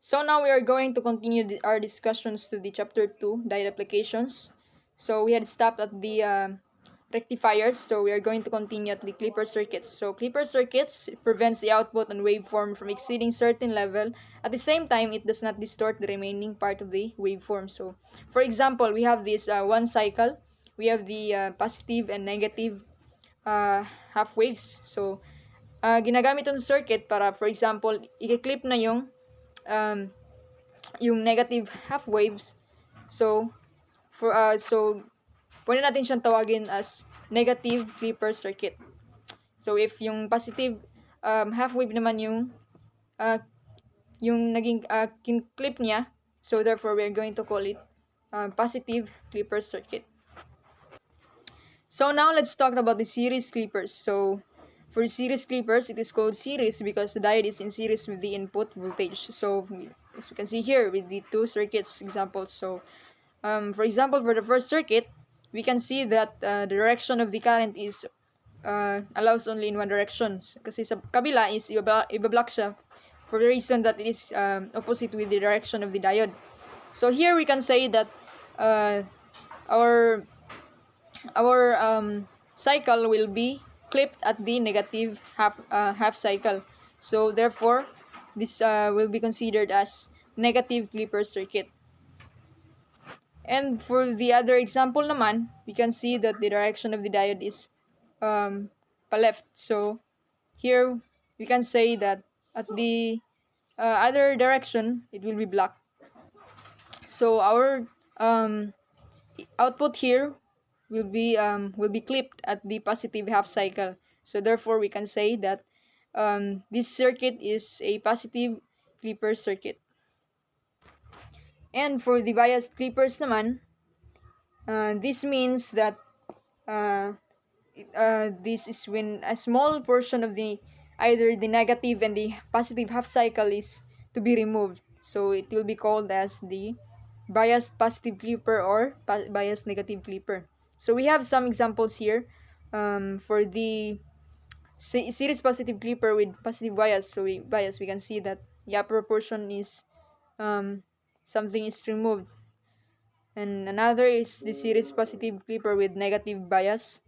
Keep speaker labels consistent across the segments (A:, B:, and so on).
A: So now we are going to continue our discussions to the chapter 2, diode applications. So we had stopped at the rectifiers, so we are going to continue at the clipper circuits. So clipper circuits prevents the output and waveform from exceeding certain level. At the same time, it does not distort the remaining part of the waveform. So for example, we have this one cycle. We have the positive and negative half waves. So ginagamit yung circuit para, for example, i-clip na yung negative half waves. So pwede natin siyang tawagin as negative clipper circuit. So if yung positive half wave naman yung naging clip niya, so therefore we are going to call it positive clipper circuit. So now let's talk about the series clippers. So for series clippers, it is called series because the diode is in series with the input voltage. So as you can see here with the two circuits examples. So for example, for the first circuit, we can see that the direction of the current is allows only in one direction. Kasi sa kabila is ibablock siya for the reason that it is opposite with the direction of the diode. So here we can say that our cycle will be clipped at the negative half cycle. So therefore, this will be considered as negative clipper circuit. And for the other example naman, we can see that the direction of the diode is pa-left. So here we can say that at the other direction, it will be blocked. So our output here will be clipped at the positive half cycle. So therefore, we can say that this circuit is a positive clipper circuit. And for the biased clippers naman, this means that this is when a small portion of either the negative and the positive half cycle is to be removed. So it will be called as the biased positive clipper or biased negative clipper. So we have some examples here for the series positive clipper with positive bias. So we can see that the upper portion is something is removed, and another is the series positive clipper with negative bias,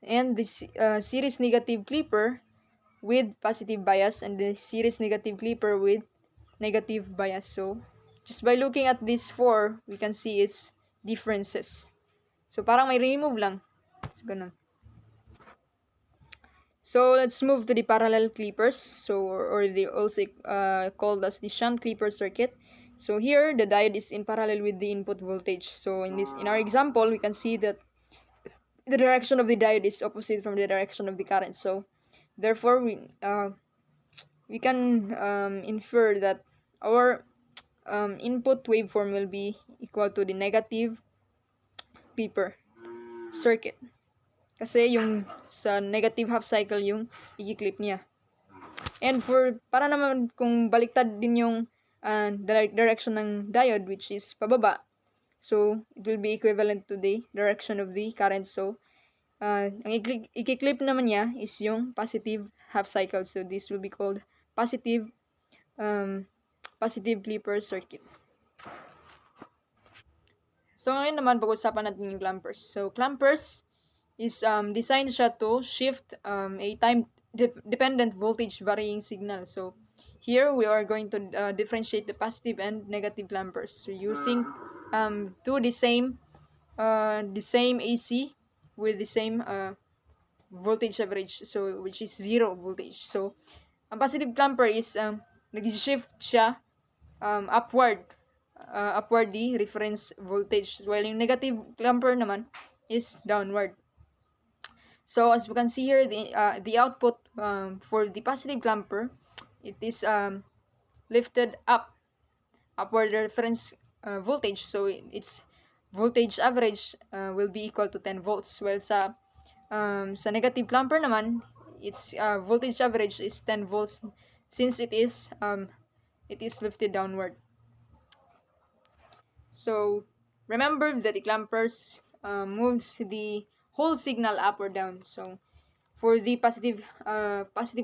A: and this series negative clipper with positive bias, and the series negative clipper with negative bias. So just by looking at these four, we can see its differences. So parang may remove lang. So ganun. So let's move to the parallel clippers. So or they also called as the shunt clipper circuit. So here the diode is in parallel with the input voltage. So in our example, we can see that the direction of the diode is opposite from the direction of the current. So therefore we can infer that our input waveform will be equal to the negative clipper circuit. Kasi yung sa negative half cycle yung i-clip niya. And para naman kung baliktad din yung direction ng diode, which is pababa, so it will be equivalent to the direction of the current. So ang i-clip naman niya is yung positive half cycle. So this will be called positive clipper circuit. So ngayon naman pag-usapan natin yung clampers. So clampers is designed siya to shift a time dependent voltage varying signal. So here we are going to differentiate the positive and negative clampers. So using the same AC with the same voltage average, so which is 0 voltage. So ang positive clamper is nag-shift siya upward the reference voltage, while yung negative clamper naman is downward. So as we can see here, the output for the positive clamper, it is lifted upward reference voltage. So its voltage average will be equal to 10 volts. While sa negative clamper naman, its voltage average is 10 volts since it is lifted downward. So remember that the clampers moves the whole signal up or down. So for the positive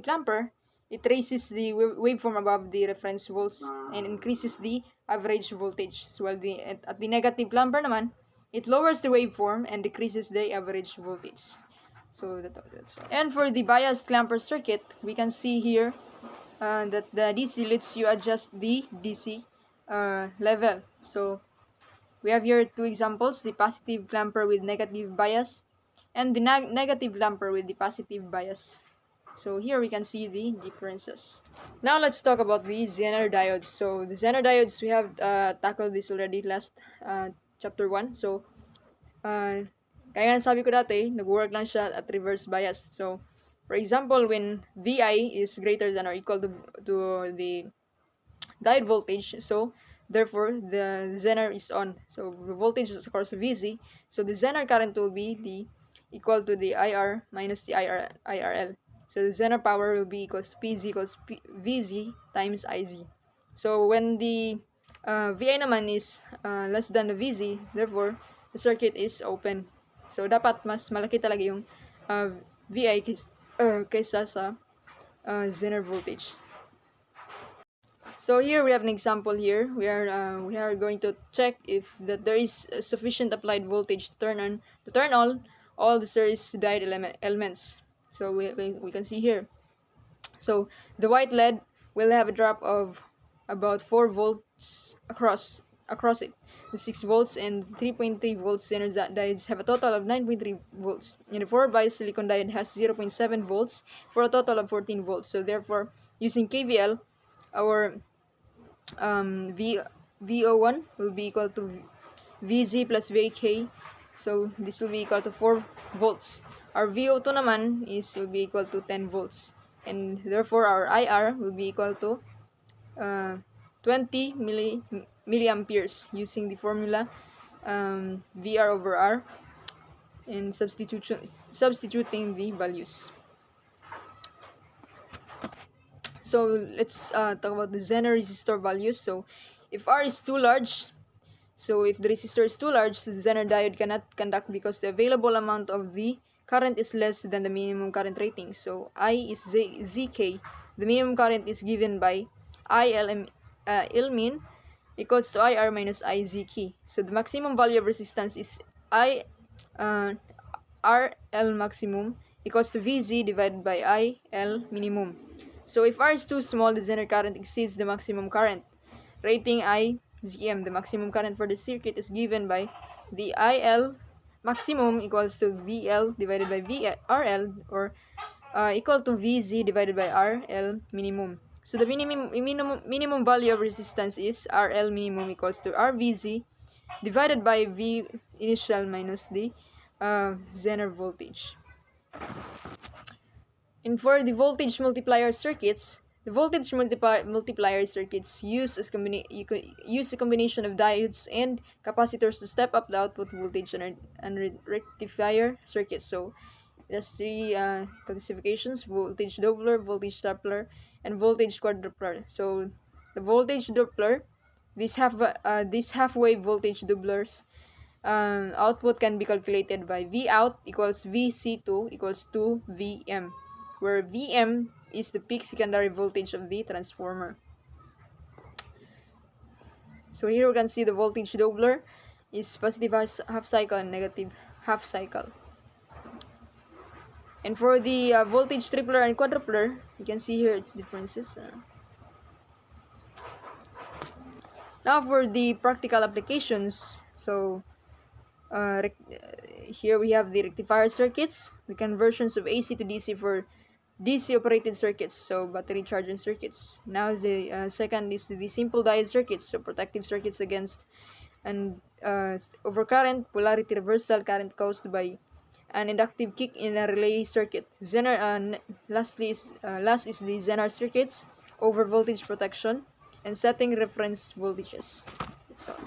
A: clamper, it raises the waveform above the reference volts and increases the average voltage. So while at the negative clamper naman, it lowers the waveform and decreases the average voltage. So that's right. And for the biased clamper circuit, we can see here that the DC lets you adjust the DC level. So we have here two examples, the positive clamper with negative bias and the negative clamper with the positive bias. So here we can see the differences. Now let's talk about the Zener diodes. So the Zener diodes, we have tackled this already last chapter 1. So kaya nga sabi ko dati, nag-work lang siya at reverse bias. So for example, when VI is greater than or equal to the diode voltage, so therefore the Zener is on. So the voltage is of course VZ. So the Zener current will be equal to the IR minus the IRL. So the Zener power will be equals to PZ equals VZ times IZ. So when the VI naman is less than the VZ, therefore the circuit is open. So dapat mas malaki talaga yung VI kaysa sa Zener voltage. So here we have an example here. We are going to check if there is sufficient applied voltage to turn all the series diode elements. So we can see here. So the white LED will have a drop of about 4 volts across it. The 6 volts and 3.3 volts Zener diodes have a total of 9.3 volts. And the 4-bias silicon diode has 0.7 volts for a total of 14 volts. So therefore, using KVL, our VO1 will be equal to VZ plus VK. So this will be equal to 4 volts. Our VO2 naman will be equal to 10 volts. And therefore, our IR will be equal to 20 milliamperes using the formula VR over R and substituting the values. So let's talk about the Zener resistor values. So if R is too large, so if the resistor is too large, the Zener diode cannot conduct because the available amount of the current is less than the minimum current rating. So I is ZK. The minimum current is given by IL min equals to IR minus IZK. So the maximum value of resistance is RL maximum equals to VZ divided by IL minimum. So if R is too small, the Zener current exceeds the maximum current rating IZM. The maximum current for the circuit is given by the IL maximum equals to VL divided by RL or equal to VZ divided by RL minimum. So the minimum value of resistance is RL minimum equals to RVZ divided by V initial minus the Zener voltage. And for the voltage multiplier circuits, the voltage multiplier circuits use a combination of diodes and capacitors to step up the output voltage and rectifier circuits. So there's 3 classifications: voltage Doppler, voltage Doppler, and voltage quadrupler. So the voltage Doppler, these half-wave voltage doublers, output can be calculated by V out equals VC2 equals 2 VM, where VM is the peak secondary voltage of the transformer. So here we can see the voltage Doppler is positive half cycle and negative half cycle. And for the voltage tripler and quadrupler, you can see here its differences. Now for the practical applications, so here we have the rectifier circuits, the conversions of AC to DC for DC operated circuits, so battery charging circuits. Now the second is the simple diode circuits, so protective circuits against and overcurrent polarity reversal current caused by an inductive kick in a relay circuit. Last is the Zener circuits, over voltage protection, and setting reference voltages. That's all.